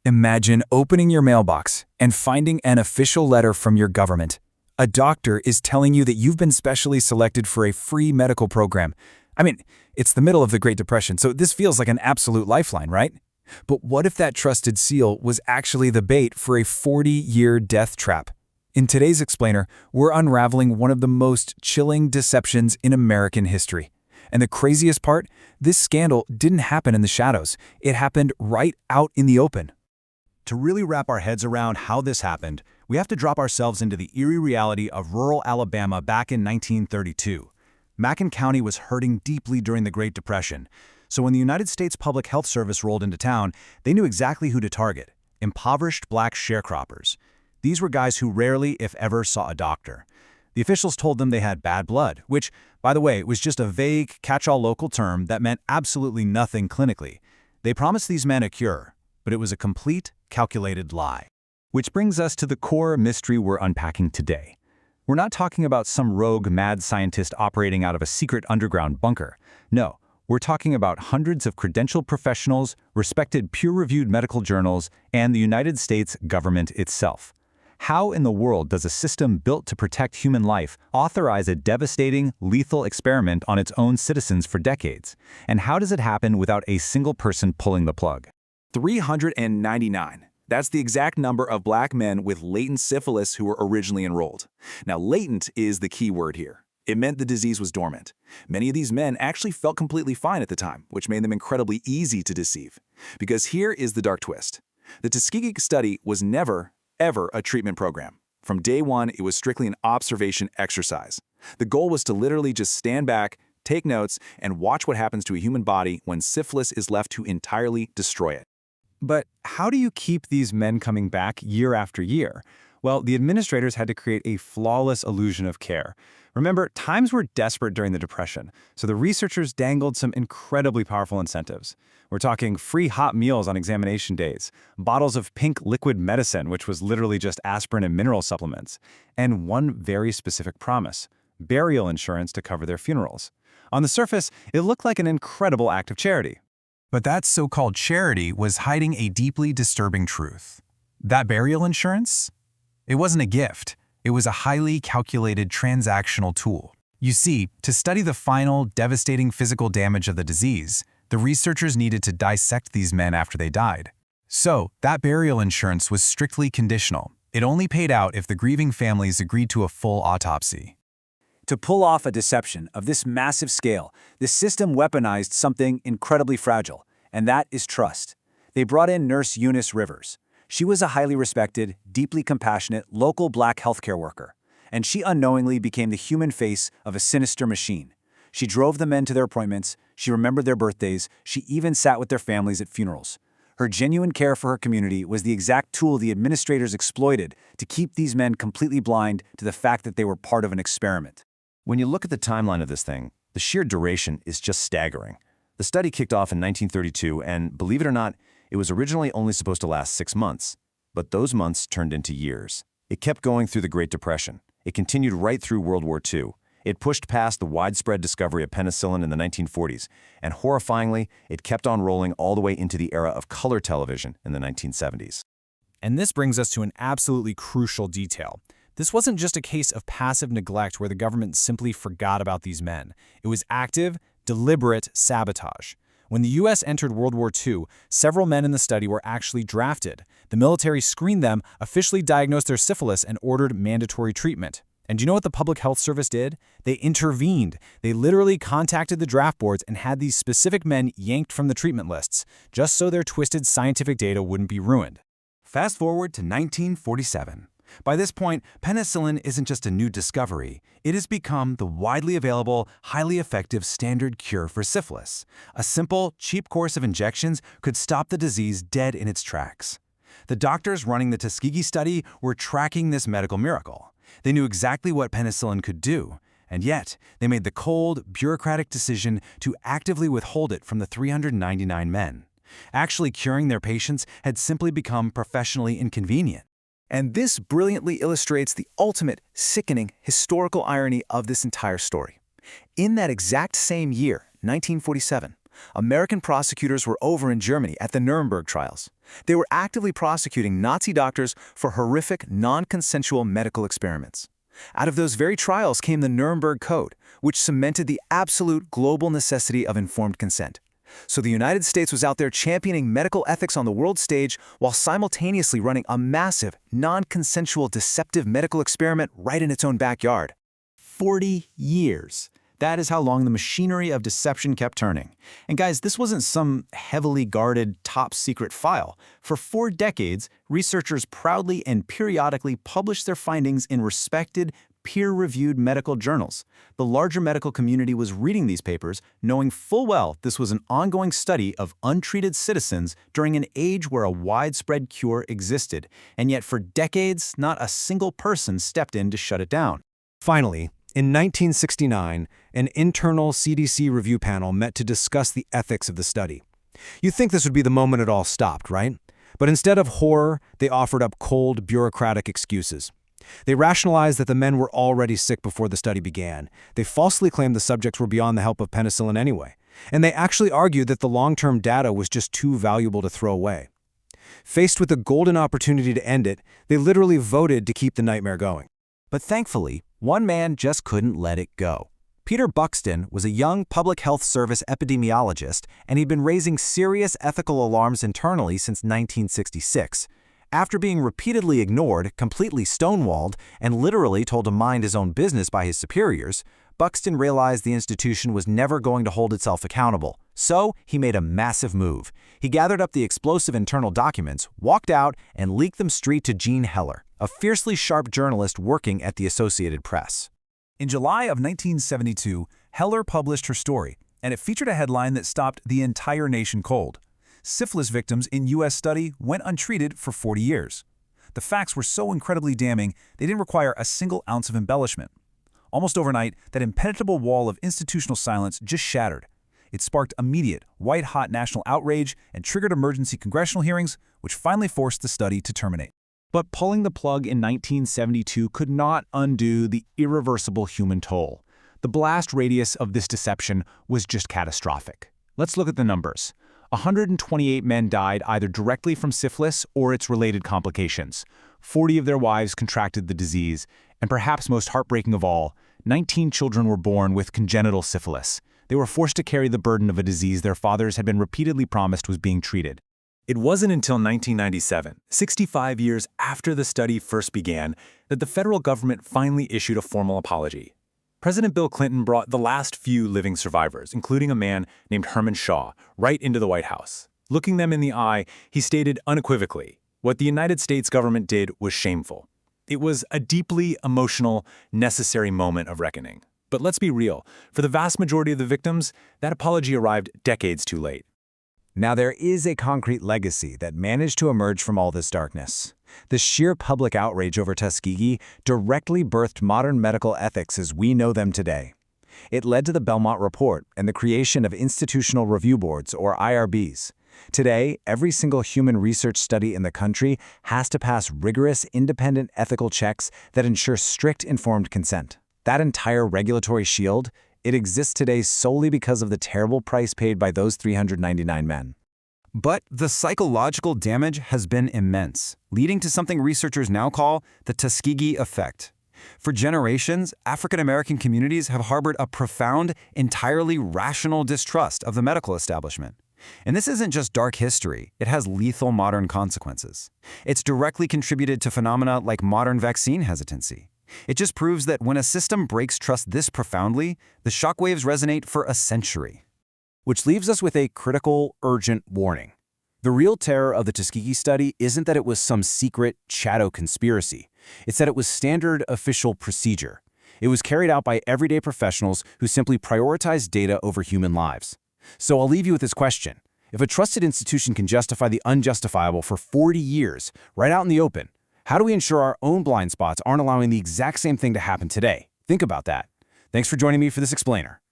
Imagine opening your mailbox and finding an official letter from your government. A doctor is telling you that you've been specially selected for a free medical program. I mean, it's the middle of the Great Depression, so this feels like an absolute lifeline, right? But what if that trusted seal was actually the bait for a 40-year death trap? In today's Explainer, we're unraveling one of the most chilling deceptions in American history. And the craziest part, this scandal didn't happen in the shadows. It happened right out in the open. To really wrap our heads around how this happened, we have to drop ourselves into the eerie reality of rural Alabama back in 1932. Macon County was hurting deeply during the Great Depression, so when the United States Public Health Service rolled into town, they knew exactly who to target: impoverished black sharecroppers. These were guys who rarely, if ever, saw a doctor. The officials told them they had bad blood, which, by the way, was just a vague, catch-all local term that meant absolutely nothing clinically. They promised these men a cure, but it was a complete, calculated lie. Which brings us to the core mystery we're unpacking today. We're not talking about some rogue mad scientist operating out of a secret underground bunker. No, we're talking about hundreds of credentialed professionals, respected peer-reviewed medical journals, and the United States government itself. How in the world does a system built to protect human life authorize a devastating, lethal experiment on its own citizens for decades? And how does it happen without a single person pulling the plug? 399. That's the exact number of black men with latent syphilis who were originally enrolled. Now, latent is the key word here. It meant the disease was dormant. Many of these men actually felt completely fine at the time, which made them incredibly easy to deceive. Because here is the dark twist. The Tuskegee study was never, ever a treatment program. From day one, it was strictly an observation exercise. The goal was to literally just stand back, take notes, and watch what happens to a human body when syphilis is left to entirely destroy it. But how do you keep these men coming back year after year? Well, the administrators had to create a flawless illusion of care. Remember, times were desperate during the Depression, so the researchers dangled some incredibly powerful incentives. We're talking free hot meals on examination days, bottles of pink liquid medicine, which was literally just aspirin and mineral supplements, and one very specific promise: burial insurance to cover their funerals. On the surface, it looked like an incredible act of charity. But that so-called charity was hiding a deeply disturbing truth. That burial insurance? It wasn't a gift. It was a highly calculated transactional tool. You see, to study the final, devastating physical damage of the disease, the researchers needed to dissect these men after they died. So, that burial insurance was strictly conditional. It only paid out if the grieving families agreed to a full autopsy. To pull off a deception of this massive scale, the system weaponized something incredibly fragile, and that is trust. They brought in Nurse Eunice Rivers. She was a highly respected, deeply compassionate local black healthcare worker, and she unknowingly became the human face of a sinister machine. She drove the men to their appointments, she remembered their birthdays, she even sat with their families at funerals. Her genuine care for her community was the exact tool the administrators exploited to keep these men completely blind to the fact that they were part of an experiment. When you look at the timeline of this thing, the sheer duration is just staggering. The study kicked off in 1932, and believe it or not, it was originally only supposed to last 6 months. But those months turned into years. It kept going through the Great Depression. It continued right through World War II. It pushed past the widespread discovery of penicillin in the 1940s, and horrifyingly, it kept on rolling all the way into the era of color television in the 1970s. And this brings us to an absolutely crucial detail. This wasn't just a case of passive neglect where the government simply forgot about these men. It was active, deliberate sabotage. When the U.S. entered World War II, several men in the study were actually drafted. The military screened them, officially diagnosed their syphilis, and ordered mandatory treatment. And do you know what the Public Health Service did? They intervened. They literally contacted the draft boards and had these specific men yanked from the treatment lists, just so their twisted scientific data wouldn't be ruined. Fast forward to 1947. By this point, penicillin isn't just a new discovery. It has become the widely available, highly effective standard cure for syphilis. A simple, cheap course of injections could stop the disease dead in its tracks. The doctors running the Tuskegee study were tracking this medical miracle. They knew exactly what penicillin could do, and yet they made the cold, bureaucratic decision to actively withhold it from the 399 men. Actually curing their patients had simply become professionally inconvenient. And this brilliantly illustrates the ultimate, sickening, historical irony of this entire story. In that exact same year, 1947, American prosecutors were over in Germany at the Nuremberg trials. They were actively prosecuting Nazi doctors for horrific, non-consensual medical experiments. Out of those very trials came the Nuremberg Code, which cemented the absolute global necessity of informed consent. So the United States was out there championing medical ethics on the world stage while simultaneously running a massive, non-consensual, deceptive medical experiment right in its own backyard. 40 years. That is how long the machinery of deception kept turning. And guys, this wasn't some heavily guarded, top-secret file. For 4 decades, researchers proudly and periodically published their findings in respected, peer-reviewed medical journals. The larger medical community was reading these papers, knowing full well this was an ongoing study of untreated citizens during an age where a widespread cure existed. And yet for decades, not a single person stepped in to shut it down. Finally, in 1969, an internal CDC review panel met to discuss the ethics of the study. You'd think this would be the moment it all stopped, right? But instead of horror, they offered up cold, bureaucratic excuses. They rationalized that the men were already sick before the study began. They falsely claimed the subjects were beyond the help of penicillin anyway. And they actually argued that the long-term data was just too valuable to throw away. Faced with the golden opportunity to end it, they literally voted to keep the nightmare going. But thankfully, one man just couldn't let it go. Peter Buxton was a young public health service epidemiologist, and he'd been raising serious ethical alarms internally since 1966. After being repeatedly ignored, completely stonewalled, and literally told to mind his own business by his superiors, Buxton realized the institution was never going to hold itself accountable. So he made a massive move. He gathered up the explosive internal documents, walked out, and leaked them straight to Jean Heller, a fiercely sharp journalist working at the Associated Press. In July of 1972, Heller published her story, and it featured a headline that stopped the entire nation cold. Syphilis victims in U.S. study went untreated for 40 years. The facts were so incredibly damning, they didn't require a single ounce of embellishment. Almost overnight, that impenetrable wall of institutional silence just shattered. It sparked immediate, white-hot national outrage and triggered emergency congressional hearings, which finally forced the study to terminate. But pulling the plug in 1972 could not undo the irreversible human toll. The blast radius of this deception was just catastrophic. Let's look at the numbers. 128 men died either directly from syphilis or its related complications. 40 of their wives contracted the disease, and perhaps most heartbreaking of all, 19 children were born with congenital syphilis. They were forced to carry the burden of a disease their fathers had been repeatedly promised was being treated. It wasn't until 1997, 65 years after the study first began, that the federal government finally issued a formal apology. President Bill Clinton brought the last few living survivors, including a man named Herman Shaw, right into the White House. Looking them in the eye, he stated unequivocally, what the United States government did was shameful. It was a deeply emotional, necessary moment of reckoning. But let's be real, for the vast majority of the victims, that apology arrived decades too late. Now there is a concrete legacy that managed to emerge from all this darkness. The sheer public outrage over Tuskegee directly birthed modern medical ethics as we know them today. It led to the Belmont Report and the creation of institutional review boards, or IRBs. Today, every single human research study in the country has to pass rigorous, independent ethical checks that ensure strict informed consent. That entire regulatory shield, it exists today solely because of the terrible price paid by those 399 men. But the psychological damage has been immense, leading to something researchers now call the Tuskegee effect. For generations, African American communities have harbored a profound, entirely rational distrust of the medical establishment. And this isn't just dark history, it has lethal modern consequences. It's directly contributed to phenomena like modern vaccine hesitancy. It just proves that when a system breaks trust this profoundly, the shockwaves resonate for a century. Which leaves us with a critical, urgent warning. The real terror of the Tuskegee study isn't that it was some secret, shadow conspiracy. It's that it was standard official procedure. It was carried out by everyday professionals who simply prioritized data over human lives. So I'll leave you with this question. If a trusted institution can justify the unjustifiable for 40 years, right out in the open, how do we ensure our own blind spots aren't allowing the exact same thing to happen today? Think about that. Thanks for joining me for this explainer.